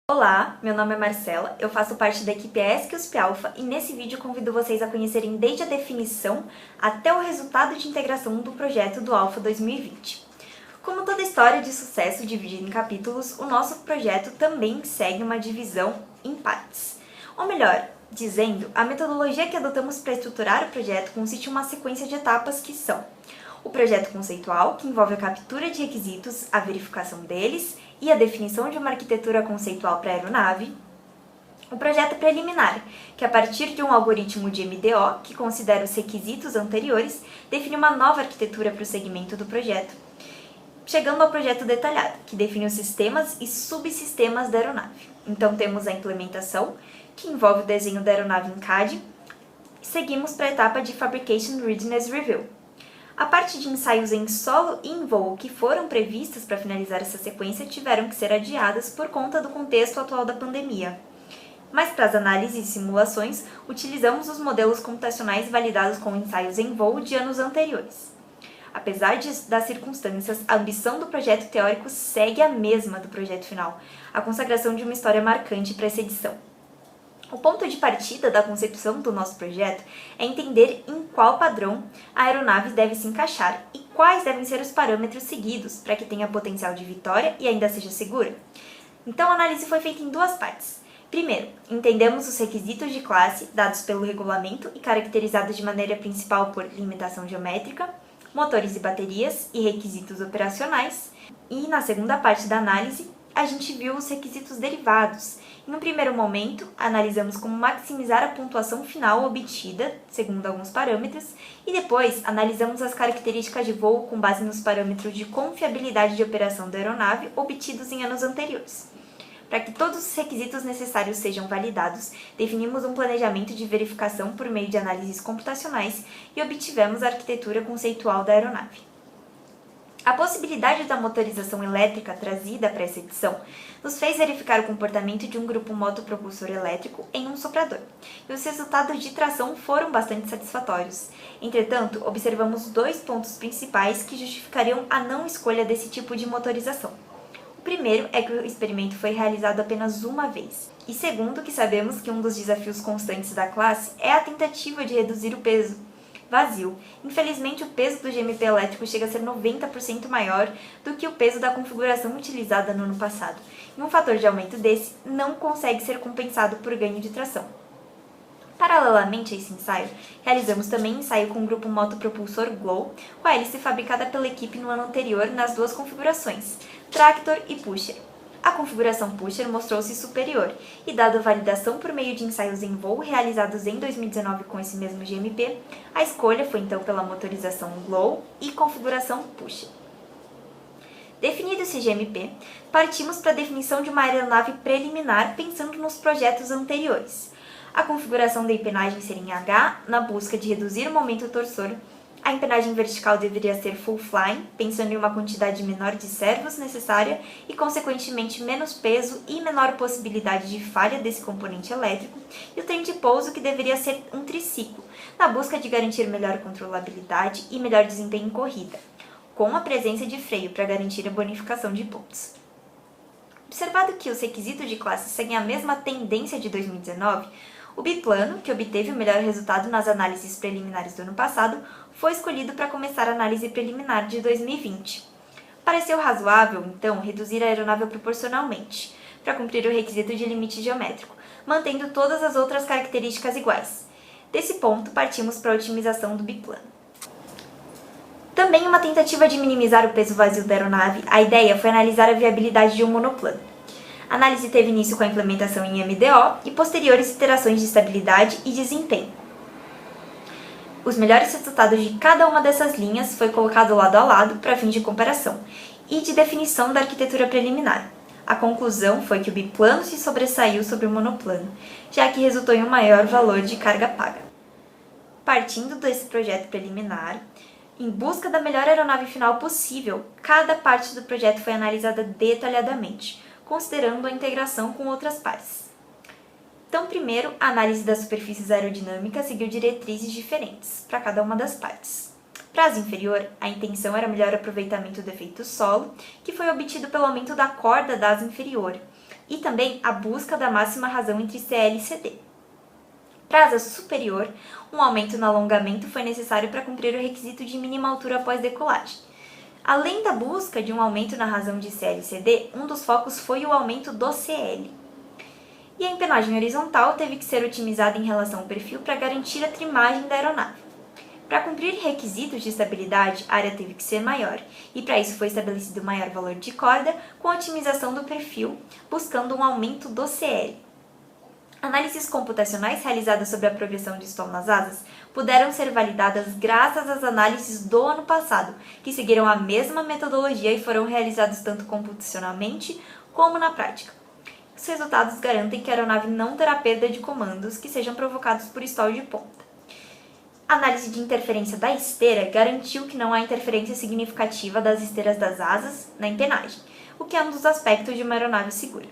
Olá, meu nome é Marcela, eu faço parte da equipe ESC USP Alpha e nesse vídeo convido vocês a conhecerem desde a definição até o resultado de integração do projeto do Alpha 2020. Como toda história de sucesso dividida em capítulos, o nosso projeto também segue uma divisão em partes. Ou melhor, dizendo, a metodologia que adotamos para estruturar o projeto consiste em uma sequência de etapas que são o projeto conceitual, que envolve a captura de requisitos, a verificação deles e a definição de uma arquitetura conceitual para a aeronave. O projeto preliminar, que a partir de um algoritmo de MDO, que considera os requisitos anteriores, define uma nova arquitetura para o segmento do projeto. Chegando ao projeto detalhado, que define os sistemas e subsistemas da aeronave. Então temos a implementação, que envolve o desenho da aeronave em CAD, e seguimos para a etapa de Fabrication Readiness Review. A parte de ensaios em solo e em voo que foram previstas para finalizar essa sequência tiveram que ser adiadas por conta do contexto atual da pandemia. Mas para as análises e simulações, utilizamos os modelos computacionais validados com ensaios em voo de anos anteriores. Apesar das circunstâncias, a ambição do projeto teórico segue a mesma do projeto final, a consagração de uma história marcante para essa edição. O ponto de partida da concepção do nosso projeto é entender em qual padrão a aeronave deve se encaixar e quais devem ser os parâmetros seguidos para que tenha potencial de vitória e ainda seja segura. Então a análise foi feita em duas partes. Primeiro, entendemos os requisitos de classe dados pelo regulamento e caracterizados de maneira principal por limitação geométrica, motores e baterias e requisitos operacionais. E na segunda parte da análise, a gente viu os requisitos derivados. E no primeiro momento, analisamos como maximizar a pontuação final obtida, segundo alguns parâmetros, e depois analisamos as características de voo com base nos parâmetros de confiabilidade de operação da aeronave obtidos em anos anteriores. Para que todos os requisitos necessários sejam validados, definimos um planejamento de verificação por meio de análises computacionais e obtivemos a arquitetura conceitual da aeronave. A possibilidade da motorização elétrica trazida para essa edição nos fez verificar o comportamento de um grupo motopropulsor elétrico em um soprador, e os resultados de tração foram bastante satisfatórios. Entretanto, observamos dois pontos principais que justificariam a não escolha desse tipo de motorização. O primeiro é que o experimento foi realizado apenas uma vez, e segundo, que sabemos que um dos desafios constantes da classe é a tentativa de reduzir o peso vazio. Infelizmente, o peso do GMP elétrico chega a ser 90% maior do que o peso da configuração utilizada no ano passado, e um fator de aumento desse não consegue ser compensado por ganho de tração. Paralelamente a esse ensaio, realizamos também ensaio com o grupo motopropulsor Glow, com a hélice fabricada pela equipe no ano anterior nas duas configurações, Tractor e Pusher. A configuração Pusher mostrou-se superior, e dado a validação por meio de ensaios em voo realizados em 2019 com esse mesmo GMP, a escolha foi então pela motorização Glow e configuração Pusher. Definido esse GMP, partimos para a definição de uma aeronave preliminar pensando nos projetos anteriores. A configuração da empenagem seria em H, na busca de reduzir o momento torsor. A empenagem vertical deveria ser full flying, pensando em uma quantidade menor de servos necessária e, consequentemente, menos peso e menor possibilidade de falha desse componente elétrico, e o trem de pouso, que deveria ser um triciclo, na busca de garantir melhor controlabilidade e melhor desempenho em corrida, com a presença de freio para garantir a bonificação de pontos. Observado que os requisitos de classe seguem a mesma tendência de 2019, o biplano, que obteve o melhor resultado nas análises preliminares do ano passado, foi escolhido para começar a análise preliminar de 2020. Pareceu razoável, então, reduzir a aeronave proporcionalmente, para cumprir o requisito de limite geométrico, mantendo todas as outras características iguais. Desse ponto, partimos para a otimização do biplano. Também uma tentativa de minimizar o peso vazio da aeronave, a ideia foi analisar a viabilidade de um monoplano. A análise teve início com a implementação em MDO e posteriores iterações de estabilidade e desempenho. Os melhores resultados de cada uma dessas linhas foi colocado lado a lado para fim de comparação e de definição da arquitetura preliminar. A conclusão foi que o biplano se sobressaiu sobre o monoplano, já que resultou em um maior valor de carga paga. Partindo desse projeto preliminar, em busca da melhor aeronave final possível, cada parte do projeto foi analisada detalhadamente, considerando a integração com outras partes. Então, primeiro, a análise das superfícies aerodinâmicas seguiu diretrizes diferentes para cada uma das partes. Para a asa inferior, a intenção era melhor aproveitamento do efeito solo, que foi obtido pelo aumento da corda da asa inferior, e também a busca da máxima razão entre CL e CD. Para a asa superior, um aumento no alongamento foi necessário para cumprir o requisito de mínima altura após decolagem. Além da busca de um aumento na razão de CL e CD, um dos focos foi o aumento do CL. E a empenagem horizontal teve que ser otimizada em relação ao perfil para garantir a trimagem da aeronave. Para cumprir requisitos de estabilidade, a área teve que ser maior, e para isso foi estabelecido maior valor de corda com a otimização do perfil, buscando um aumento do CL. Análises computacionais realizadas sobre a progressão de stall nas asas puderam ser validadas graças às análises do ano passado, que seguiram a mesma metodologia e foram realizados tanto computacionalmente como na prática. Os resultados garantem que a aeronave não terá perda de comandos que sejam provocados por stall de ponta. A análise de interferência da esteira garantiu que não há interferência significativa das esteiras das asas na empenagem, o que é um dos aspectos de uma aeronave segura.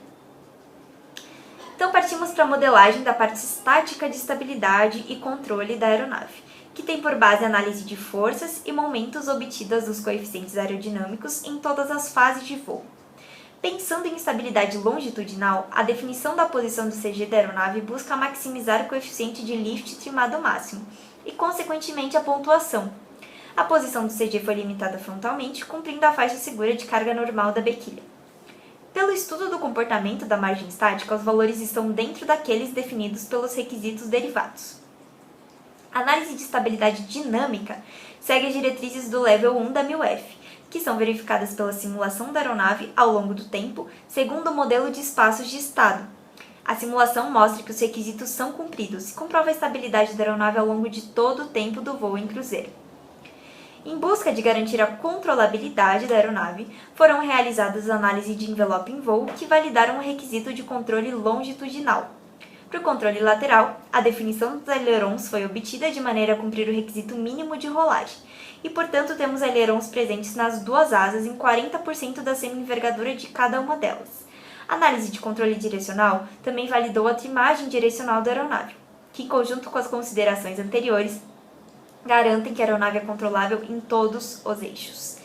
Então partimos para a modelagem da parte estática de estabilidade e controle da aeronave, que tem por base a análise de forças e momentos obtidas dos coeficientes aerodinâmicos em todas as fases de voo. Pensando em estabilidade longitudinal, a definição da posição do CG da aeronave busca maximizar o coeficiente de lift trimado máximo e, consequentemente, a pontuação. A posição do CG foi limitada frontalmente, cumprindo a faixa segura de carga normal da bequilha. Pelo estudo do comportamento da margem estática, os valores estão dentro daqueles definidos pelos requisitos derivados. A análise de estabilidade dinâmica segue as diretrizes do Level 1 da 1000F, que são verificadas pela simulação da aeronave ao longo do tempo, segundo o modelo de espaços de estado. A simulação mostra que os requisitos são cumpridos e comprova a estabilidade da aeronave ao longo de todo o tempo do voo em cruzeiro. Em busca de garantir a controlabilidade da aeronave, foram realizadas análises de envelope em voo que validaram o requisito de controle longitudinal. Para o controle lateral, a definição dos ailerons foi obtida de maneira a cumprir o requisito mínimo de rolagem, e portanto temos ailerons presentes nas duas asas em 40% da semi-envergadura de cada uma delas. A análise de controle direcional também validou a trimagem direcional da aeronave, que, em conjunto com as considerações anteriores, garantem que a aeronave é controlável em todos os eixos.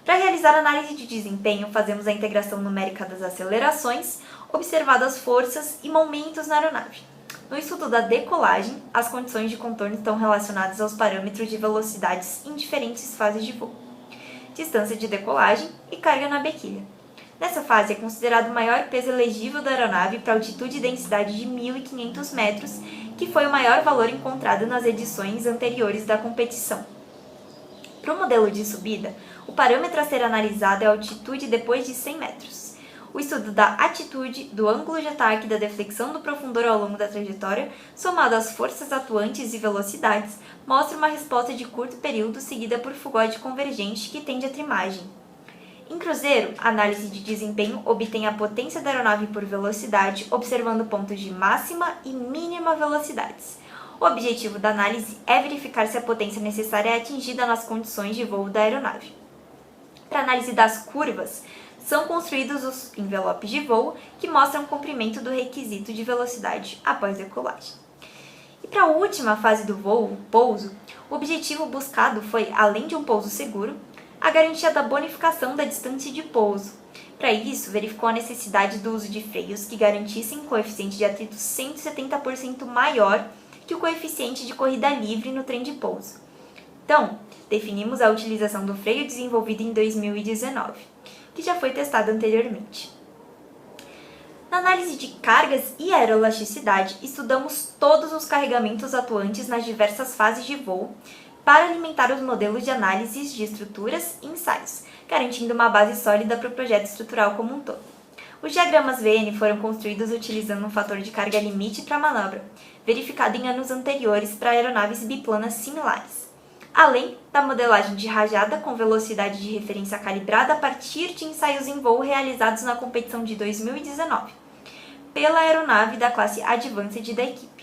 Para realizar a análise de desempenho, fazemos a integração numérica das acelerações, observando as forças e momentos na aeronave. No estudo da decolagem, as condições de contorno estão relacionadas aos parâmetros de velocidades em diferentes fases de voo, distância de decolagem e carga na bequilha. Nessa fase é considerado o maior peso elegível da aeronave para altitude e densidade de 1.500 metros, que foi o maior valor encontrado nas edições anteriores da competição. Para o modelo de subida, o parâmetro a ser analisado é a altitude depois de 100 metros. O estudo da atitude, do ângulo de ataque e da deflexão do profundor ao longo da trajetória, somado às forças atuantes e velocidades, mostra uma resposta de curto período seguida por fugode convergente que tende à trimagem. Em cruzeiro, a análise de desempenho obtém a potência da aeronave por velocidade, observando pontos de máxima e mínima velocidades. O objetivo da análise é verificar se a potência necessária é atingida nas condições de voo da aeronave. Para a análise das curvas, são construídos os envelopes de voo que mostram o cumprimento do requisito de velocidade após decolagem. E para a última fase do voo, o pouso, o objetivo buscado foi, além de um pouso seguro, a garantia da bonificação da distância de pouso. Para isso, verificou a necessidade do uso de freios que garantissem um coeficiente de atrito 170% maior que o coeficiente de corrida livre no trem de pouso. Então, definimos a utilização do freio desenvolvido em 2019, que já foi testado anteriormente. Na análise de cargas e aeroelasticidade, estudamos todos os carregamentos atuantes nas diversas fases de voo para alimentar os modelos de análises de estruturas e ensaios, garantindo uma base sólida para o projeto estrutural como um todo. Os diagramas VN foram construídos utilizando um fator de carga limite para a manobra, verificado em anos anteriores para aeronaves biplanas similares, além da modelagem de rajada com velocidade de referência calibrada a partir de ensaios em voo realizados na competição de 2019, pela aeronave da classe Advanced da equipe.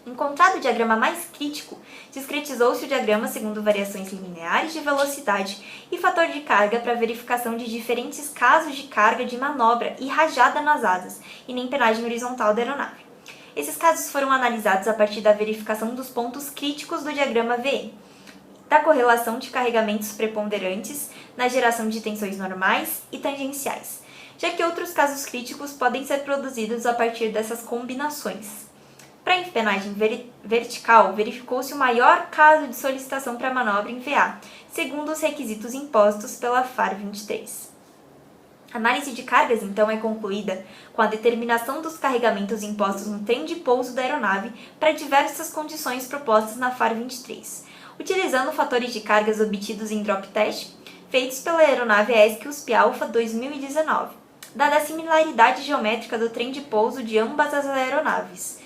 Encontrado o diagrama mais crítico, discretizou-se o diagrama segundo variações lineares de velocidade e fator de carga para verificação de diferentes casos de carga de manobra e rajada nas asas e na empenagem horizontal da aeronave. Esses casos foram analisados a partir da verificação dos pontos críticos do diagrama VN, da correlação de carregamentos preponderantes na geração de tensões normais e tangenciais, já que outros casos críticos podem ser produzidos a partir dessas combinações. Para a empenagem vertical, verificou-se o maior caso de solicitação para manobra em VA, segundo os requisitos impostos pela FAR 23. A análise de cargas, então, é concluída com a determinação dos carregamentos impostos no trem de pouso da aeronave para diversas condições propostas na FAR 23, utilizando fatores de cargas obtidos em drop test, feitos pela aeronave ESC USP Alpha 2019, dada a similaridade geométrica do trem de pouso de ambas as aeronaves.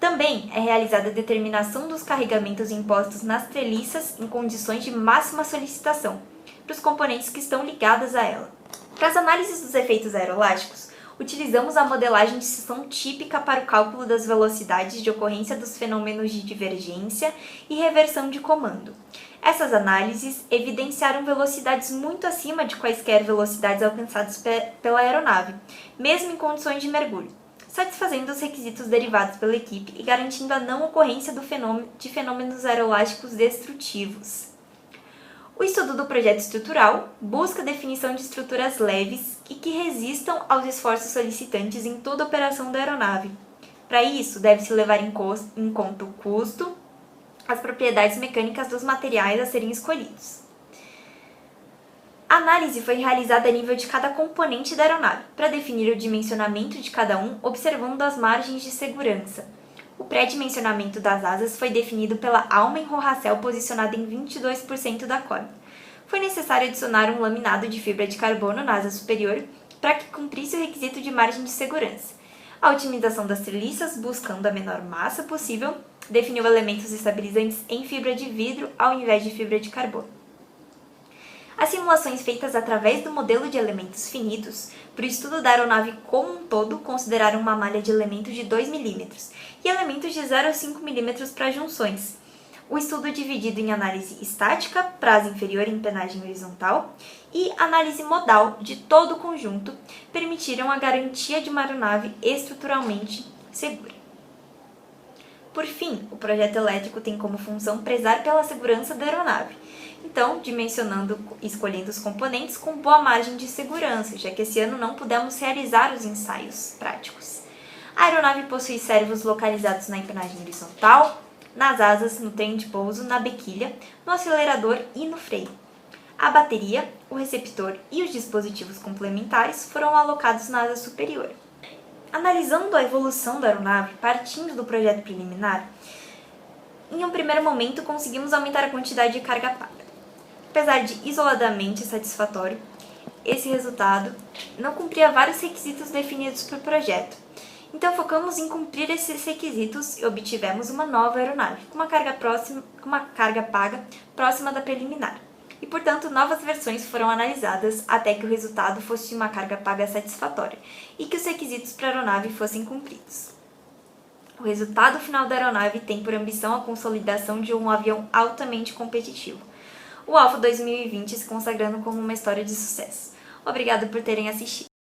Também é realizada a determinação dos carregamentos impostos nas treliças em condições de máxima solicitação, para os componentes que estão ligados a ela. Para as análises dos efeitos aerolásticos, utilizamos a modelagem de seção típica para o cálculo das velocidades de ocorrência dos fenômenos de divergência e reversão de comando. Essas análises evidenciaram velocidades muito acima de quaisquer velocidades alcançadas pela aeronave, mesmo em condições de mergulho, satisfazendo os requisitos derivados pela equipe e garantindo a não ocorrência de fenômenos aerolásticos destrutivos. O estudo do projeto estrutural busca a definição de estruturas leves e que resistam aos esforços solicitantes em toda a operação da aeronave. Para isso, deve-se levar em conta o custo, as propriedades mecânicas dos materiais a serem escolhidos. A análise foi realizada a nível de cada componente da aeronave, para definir o dimensionamento de cada um, observando as margens de segurança. O pré-dimensionamento das asas foi definido pela Alma Rohacel, posicionada em 22% da corda. Foi necessário adicionar um laminado de fibra de carbono na asa superior para que cumprisse o requisito de margem de segurança. A otimização das treliças, buscando a menor massa possível, definiu elementos estabilizantes em fibra de vidro ao invés de fibra de carbono. As simulações feitas através do modelo de elementos finitos para o estudo da aeronave como um todo consideraram uma malha de elementos de 2 mm e elementos de 0 a 5 mm para junções. O estudo dividido em análise estática, prazo inferior e empenagem horizontal, e análise modal de todo o conjunto permitiram a garantia de uma aeronave estruturalmente segura. Por fim, o projeto elétrico tem como função prezar pela segurança da aeronave, então dimensionando e escolhendo os componentes com boa margem de segurança, já que esse ano não pudemos realizar os ensaios práticos. A aeronave possui servos localizados na empenagem horizontal, nas asas, no trem de pouso, na bequilha, no acelerador e no freio. A bateria, o receptor e os dispositivos complementares foram alocados na asa superior. Analisando a evolução da aeronave, partindo do projeto preliminar, em um primeiro momento conseguimos aumentar a quantidade de carga paga. Apesar de isoladamente satisfatório, esse resultado não cumpria vários requisitos definidos por projeto. Então focamos em cumprir esses requisitos e obtivemos uma nova aeronave, com uma carga paga próxima da preliminar. E, portanto, novas versões foram analisadas até que o resultado fosse uma carga paga satisfatória e que os requisitos para a aeronave fossem cumpridos. O resultado final da aeronave tem por ambição a consolidação de um avião altamente competitivo, o Alpha 2020 se consagrando como uma história de sucesso. Obrigada por terem assistido.